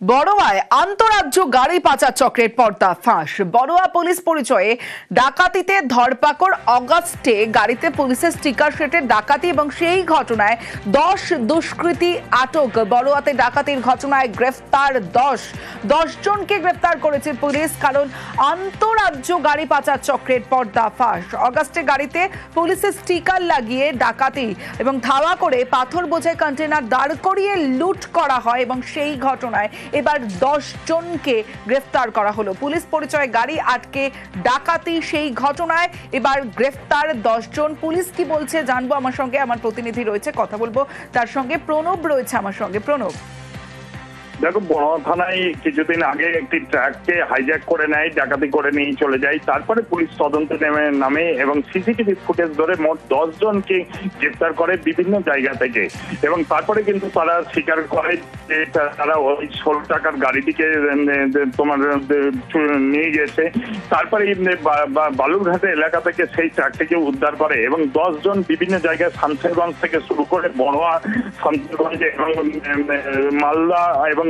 বড়োয়ায় আন্তঃরাজ্য গাড়ি পাচার চক্রের পর্দা ফাঁস। বড়োয়া পুলিশ পরিচয়ে ডাকাতিতে ধরপাকড়। অগাস্টে গাড়িতে পুলিশের স্টিকার সেটের ডাকাতি এবং সেই ঘটনায় 10 দুষ্কৃতী আটক। বড়োয়াতে ডাকাতির ঘটনায় গ্রেফতার 10 জনকে গ্রেফতার করেছে পুলিশ, কারণ আন্তঃরাজ্য গাড়ি পাচার চক্রের পর্দা ফাঁস। অগাস্টে গাড়িতে পুলিশের স্টিকার লাগিয়ে ডাকাতি এবং ধাওয়া করে পাথর বোঝাই কন্টেনার দাঁড় করিয়ে লুট করা হয় এবং সেই ঘটনায় এবার 10 জনকে গ্রেফতার করা হলো। পুলিশ পরিচয়ে গাড়ি আটকে ডাকাতি, সেই ঘটনায় এবার গ্রেফতার 10 জন। পুলিশ কি বলছে জানবো, আমার সঙ্গে আমার প্রতিনিধি রয়েছে, কথা বলবো তার সঙ্গে। প্রণব রয়েছে আমার সঙ্গে। প্রণব, দেখো, বড়োয়া থানায় কিছুদিন আগে একটি ট্রাককে হাইজ্যাক করে নেয়, ডাকাতি করে নিয়ে চলে যায়। তারপরে পুলিশ তদন্তে নামে এবং সিসিটিভি ফুটেজ ধরে মোট 10 জনকে গ্রেফতার করে বিভিন্ন জায়গা থেকে। এবং তারপরে কিন্তু তারা স্বীকার করে যে তারা ওই 16 টাকার গাড়িটিকে তোমার নিয়ে গেছে। তারপরে বালুরঘাটে এলাকা থেকে সেই ট্রাকটিকে উদ্ধার করে এবং 10 জন বিভিন্ন জায়গায় শামশেরগঞ্জ থেকে শুরু করে বড়োয়া, শামশেরগঞ্জ এবং মালদা এবং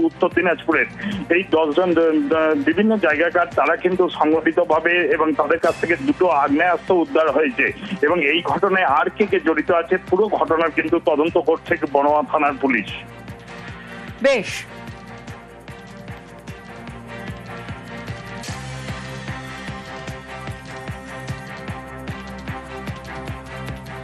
উত্তর দিনাজপুরের এই 10 জন বিভিন্ন জায়গাকার তারা কিন্তু সংগঠিতভাবে, এবং তাদের কাছ থেকে 2টো আগ্নেয়াস্ত্র উদ্ধার হয়েছে। এবং এই ঘটনায় আর কে কে জড়িত আছে পুরো ঘটনার কিন্তু তদন্ত করছে বড়োয়া থানার পুলিশ। বেশ।